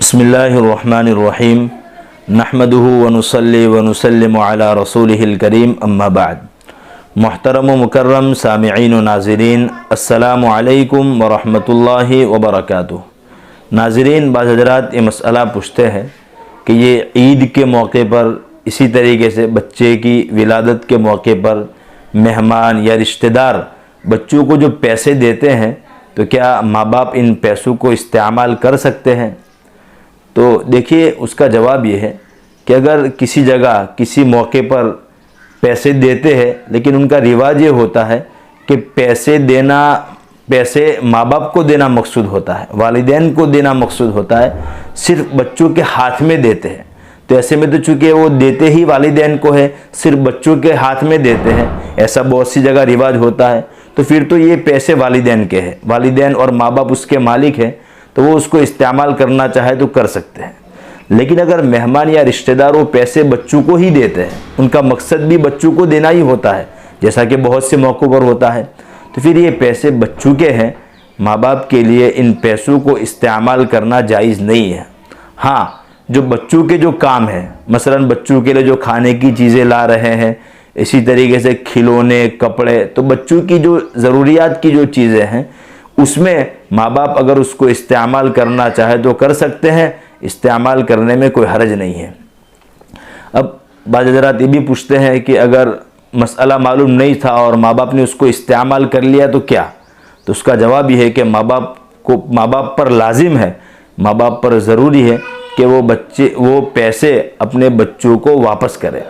بسم اللہ الرحمن الرحیم نحمدہ ونصلی ونسلم علی رسولہ الکریم اما بعد۔ محترم و مکرم سامعین و ناظرین، السلام علیکم ورحمۃ اللہ وبرکاتہ۔ ناظرین، بعض حضرات یہ مسئلہ پوچھتے ہیں کہ یہ عید کے موقع پر، اسی طریقے سے بچے کی ولادت کے موقع پر مہمان یا رشتہ دار بچوں کو جو پیسے دیتے ہیں تو کیا ماں باپ ان پیسوں کو استعمال کر سکتے ہیں؟ تو دیکھیے، اس کا جواب یہ ہے کہ اگر کسی جگہ کسی موقع پر پیسے دیتے ہیں لیکن ان کا رواج یہ ہوتا ہے کہ پیسے ماں باپ کو دینا مقصود ہوتا ہے، والدین کو دینا مقصود ہوتا ہے، صرف بچوں کے ہاتھ میں دیتے ہیں، تو ایسے میں تو چونکہ وہ دیتے ہی والدین کو ہے، صرف بچوں کے ہاتھ میں دیتے ہیں، ایسا بہت سی جگہ رواج ہوتا ہے، تو پھر تو یہ پیسے والدین کے ہیں، والدین اور ماں باپ اس کے مالک ہیں، تو وہ اس کو استعمال کرنا چاہے تو کر سکتے ہیں۔ لیکن اگر مہمان یا رشتہ دار وہ پیسے بچوں کو ہی دیتے ہیں، ان کا مقصد بھی بچوں کو دینا ہی ہوتا ہے، جیسا کہ بہت سے موقعوں پر ہوتا ہے، تو پھر یہ پیسے بچوں کے ہیں، ماں باپ کے لیے ان پیسوں کو استعمال کرنا جائز نہیں ہے۔ ہاں، جو بچوں کے جو کام ہیں، مثلا بچوں کے لیے جو کھانے کی چیزیں لا رہے ہیں، اسی طریقے سے کھلونے، کپڑے، تو بچوں کی جو ضروریات کی جو چیزیں ہیں اس میں ماں باپ اگر اس کو استعمال کرنا چاہے تو کر سکتے ہیں، استعمال کرنے میں کوئی حرج نہیں ہے۔ اب بعض حضرات یہ بھی پوچھتے ہیں کہ اگر مسئلہ معلوم نہیں تھا اور ماں باپ نے اس کو استعمال کر لیا تو کیا؟ تو اس کا جواب یہ ہے کہ ماں باپ پر لازم ہے، ماں باپ پر ضروری ہے کہ وہ پیسے اپنے بچوں کو واپس کرے۔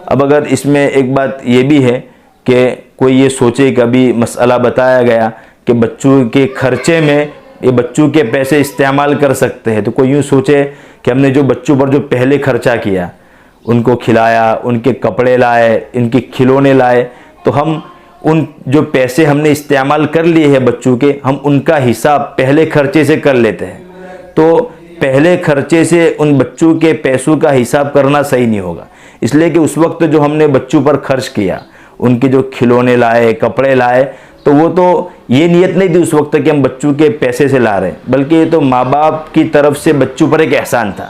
اب اگر اس میں ایک بات یہ بھی ہے کہ کوئی یہ سوچے، کبھی مسئلہ بتایا گیا کہ بچوں کے خرچے میں یہ بچوں کے پیسے استعمال کر سکتے ہیں، تو کوئی یوں سوچے کہ ہم نے جو بچوں پر جو پہلے خرچہ کیا، ان کو کھلایا، ان کے کپڑے لائے، ان کے کھلونے لائے، تو ہم ان جو پیسے ہم نے استعمال کر لیے ہیں بچوں کے، ہم ان کا حساب پہلے خرچے سے کر لیتے ہیں، تو پہلے خرچے سے ان بچوں کے پیسوں کا حساب کرنا صحیح نہیں ہوگا، اس لیے کہ اس وقت جو ہم نے بچوں پر خرچ کیا، ان کے جو کھلونے لائے، کپڑے لائے، تو وہ تو یہ نیت نہیں تھی اس وقت کہ ہم بچوں کے پیسے سے لا رہے ہیں، بلکہ یہ تو ماں باپ کی طرف سے بچوں پر ایک احسان تھا،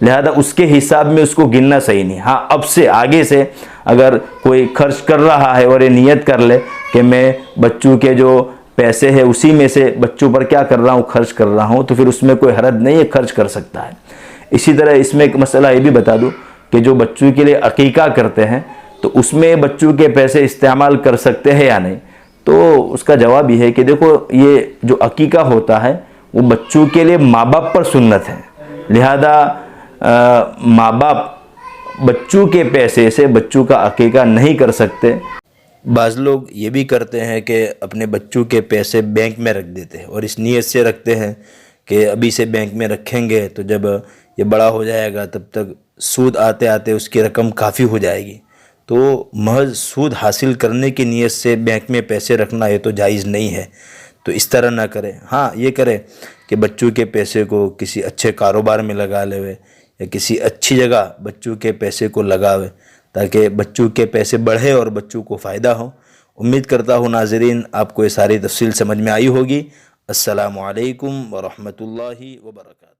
لہذا اس کے حساب میں اس کو گننا صحیح نہیں۔ ہاں، اب سے آگے سے اگر کوئی خرچ کر رہا ہے اور یہ نیت کر لے کہ میں بچوں کے جو پیسے ہیں اسی میں سے بچوں پر کیا کر رہا ہوں، خرچ کر رہا ہوں، تو پھر اس میں کوئی حرج نہیں ہے، خرچ کر سکتا ہے۔ اسی طرح اس میں ایک مسئلہ یہ بھی بتا دوں کہ جو بچوں کے لیے عقیقہ کرتے ہیں تو اس میں بچوں کے پیسے استعمال کر سکتے ہیں یا نہیں؟ تو اس کا جواب یہ ہے کہ دیکھو، یہ جو عقیقہ ہوتا ہے وہ بچوں کے لیے ماں باپ پر سنت ہے، لہذا ماں باپ بچوں کے پیسے سے بچوں کا عقیقہ نہیں کر سکتے۔ بعض لوگ یہ بھی کرتے ہیں کہ اپنے بچوں کے پیسے بینک میں رکھ دیتے ہیں، اور اس نیت سے رکھتے ہیں کہ ابھی سے بینک میں رکھیں گے تو جب یہ بڑا ہو جائے گا تب تک سود آتے آتے اس کی رقم کافی ہو جائے گی، تو محض سود حاصل کرنے کی نیت سے بینک میں پیسے رکھنا یہ تو جائز نہیں ہے، تو اس طرح نہ کرے۔ ہاں، یہ کرے کہ بچوں کے پیسے کو کسی اچھے کاروبار میں لگا لے یا کسی اچھی جگہ بچوں کے پیسے کو لگاوے تاکہ بچوں کے پیسے بڑھے اور بچوں کو فائدہ ہو۔ امید کرتا ہوں ناظرین آپ کو یہ ساری تفصیل سمجھ میں آئی ہوگی۔ السلام علیکم ورحمۃ اللہ وبرکاتہ۔